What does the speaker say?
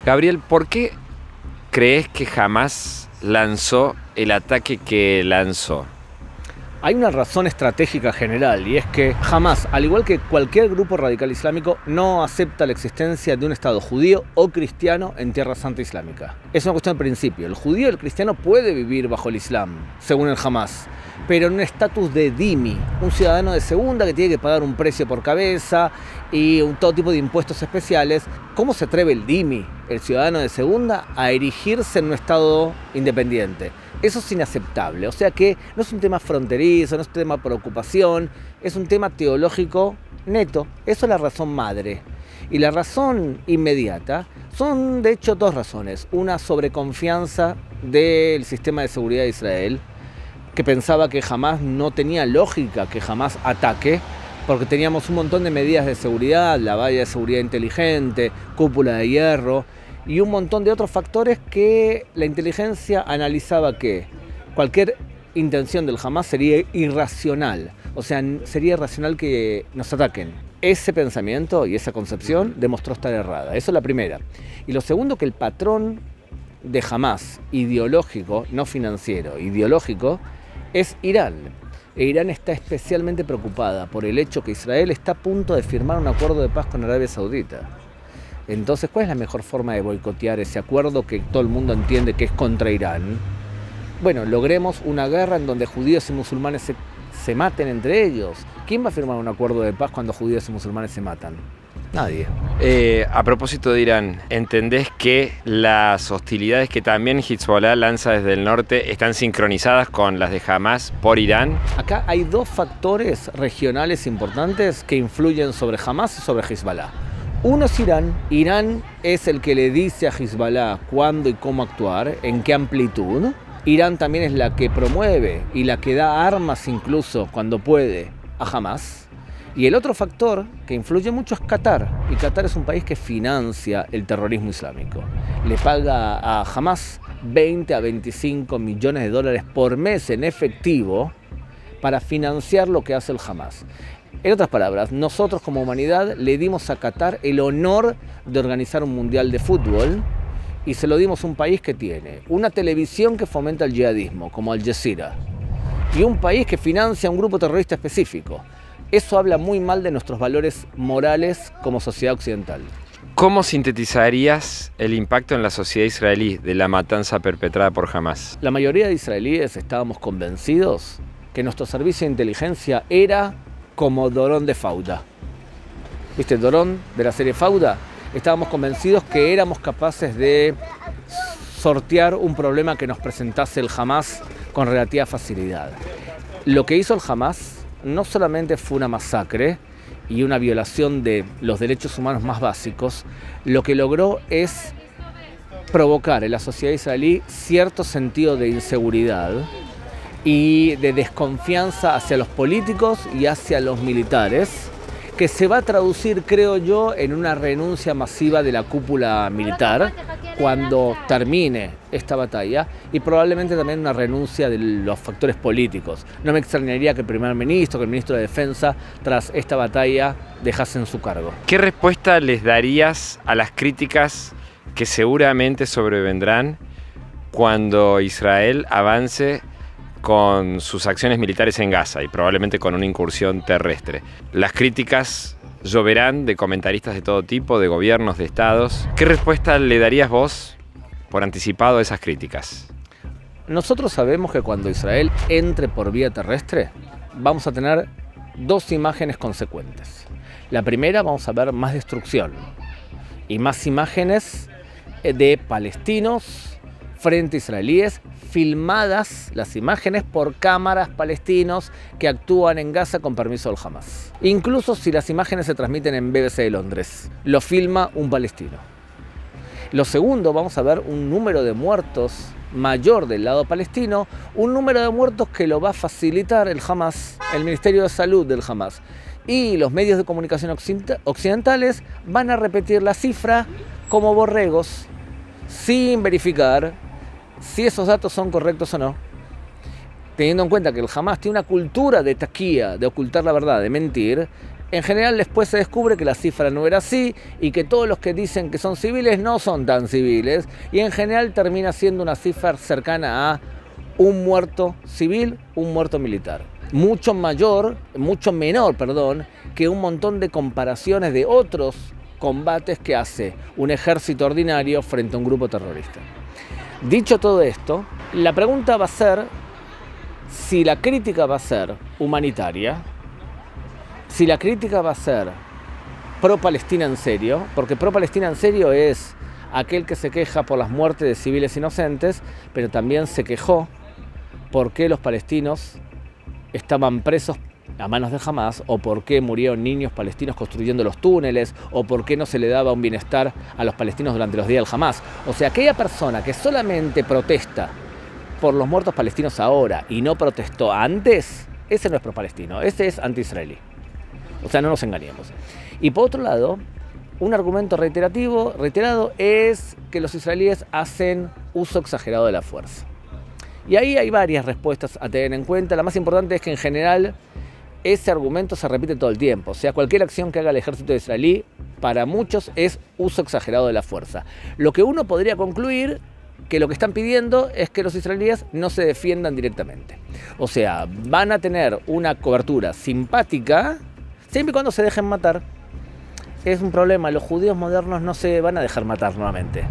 Gabriel, ¿por qué crees que Hamás lanzó el ataque que lanzó? Hay una razón estratégica general, y es que Hamás, al igual que cualquier grupo radical islámico, no acepta la existencia de un Estado judío o cristiano en Tierra Santa Islámica. Es una cuestión de principio. El judío y el cristiano puede vivir bajo el Islam, según el Hamás, pero en un estatus de dhimmi, un ciudadano de segunda que tiene que pagar un precio por cabeza y todo tipo de impuestos especiales. ¿Cómo se atreve el dhimmi, el ciudadano de segunda, a erigirse en un Estado independiente? Eso es inaceptable, o sea que no es un tema fronterizo, no es un tema por ocupación, es un tema teológico neto. Eso es la razón madre. Y la razón inmediata son de hecho dos razones. Una, sobreconfianza del sistema de seguridad de Israel, que pensaba que jamás no tenía lógica que jamás ataque, porque teníamos un montón de medidas de seguridad, la valla de seguridad inteligente, cúpula de hierro, y un montón de otros factores que la inteligencia analizaba que cualquier intención del Hamás sería irracional, o sea, sería irracional que nos ataquen. Ese pensamiento y esa concepción demostró estar errada, eso es la primera. Y lo segundo, que el patrón de Hamás, ideológico, no financiero, ideológico, es Irán. E Irán está especialmente preocupada por el hecho que Israel está a punto de firmar un acuerdo de paz con Arabia Saudita. Entonces, ¿cuál es la mejor forma de boicotear ese acuerdo que todo el mundo entiende que es contra Irán? Bueno, logremos una guerra en donde judíos y musulmanes se maten entre ellos. ¿Quién va a firmar un acuerdo de paz cuando judíos y musulmanes se matan? Nadie. A propósito de Irán, ¿entendés que las hostilidades que también Hezbollah lanza desde el norte están sincronizadas con las de Hamás por Irán? Acá hay dos factores regionales importantes que influyen sobre Hamás y sobre Hezbollah. Uno es Irán. Irán es el que le dice a Hezbollah cuándo y cómo actuar, en qué amplitud. Irán también es la que promueve y la que da armas incluso cuando puede a Hamás. Y el otro factor que influye mucho es Qatar. Y Qatar es un país que financia el terrorismo islámico. Le paga a Hamás 20 a 25 millones de dólares por mes en efectivo para financiar lo que hace el Hamás. En otras palabras, nosotros como humanidad le dimos a Qatar el honor de organizar un mundial de fútbol y se lo dimos a un país que tiene una televisión que fomenta el yihadismo, como Al Jazeera, y un país que financia un grupo terrorista específico. Eso habla muy mal de nuestros valores morales como sociedad occidental. ¿Cómo sintetizarías el impacto en la sociedad israelí de la matanza perpetrada por Hamás? La mayoría de israelíes estábamos convencidos que nuestro servicio de inteligencia era como Dorón de Fauda. ¿Viste Dorón de la serie Fauda? Estábamos convencidos que éramos capaces de sortear un problema que nos presentase el Hamás con relativa facilidad. Lo que hizo el Hamás no solamente fue una masacre y una violación de los derechos humanos más básicos, lo que logró es provocar en la sociedad israelí cierto sentido de inseguridad y de desconfianza hacia los políticos y hacia los militares, que se va a traducir, creo yo, en una renuncia masiva de la cúpula militar cuando termine esta batalla, y probablemente también una renuncia de los factores políticos. No me extrañaría que el primer ministro, que el ministro de Defensa, tras esta batalla, dejasen su cargo. ¿Qué respuesta les darías a las críticas que seguramente sobrevendrán cuando Israel avance con sus acciones militares en Gaza y probablemente con una incursión terrestre? Las críticas lloverán de comentaristas de todo tipo, de gobiernos, de estados. ¿Qué respuesta le darías vos por anticipado a esas críticas? Nosotros sabemos que cuando Israel entre por vía terrestre vamos a tener dos imágenes consecuentes. La primera, vamos a ver más destrucción y más imágenes de palestinos frente a israelíes, filmadas las imágenes por cámaras palestinos que actúan en Gaza con permiso del Hamás. Incluso si las imágenes se transmiten en BBC de Londres, lo filma un palestino. Lo segundo, vamos a ver un número de muertos mayor del lado palestino, un número de muertos que lo va a facilitar el Hamás, el Ministerio de Salud del Hamás. Y los medios de comunicación occidentales van a repetir la cifra como borregos, sin verificar si esos datos son correctos o no, teniendo en cuenta que el Hamás tiene una cultura de taquía, de ocultar la verdad, de mentir. En general después se descubre que la cifra no era así y que todos los que dicen que son civiles no son tan civiles, y en general termina siendo una cifra cercana a un muerto civil, un muerto militar. Mucho menor, que un montón de comparaciones de otros combates que hace un ejército ordinario frente a un grupo terrorista. Dicho todo esto, la pregunta va a ser si la crítica va a ser humanitaria, si la crítica va a ser pro-Palestina en serio, porque pro-Palestina en serio es aquel que se queja por las muertes de civiles inocentes, pero también se quejó porque los palestinos estaban presos a manos de Hamás, o por qué murieron niños palestinos construyendo los túneles, o por qué no se le daba un bienestar a los palestinos durante los días del Hamás. O sea, aquella persona que solamente protesta por los muertos palestinos ahora y no protestó antes, ese no es pro-palestino, ese es anti-israelí. O sea, no nos engañemos. Y por otro lado, un argumento reiterado es que los israelíes hacen uso exagerado de la fuerza. Y ahí hay varias respuestas a tener en cuenta. La más importante es que en general ese argumento se repite todo el tiempo. O sea, cualquier acción que haga el ejército israelí, para muchos es uso exagerado de la fuerza. Lo que uno podría concluir que lo que están pidiendo es que los israelíes no se defiendan directamente. O sea, van a tener una cobertura simpática siempre y cuando se dejen matar. Es un problema, los judíos modernos no se van a dejar matar nuevamente.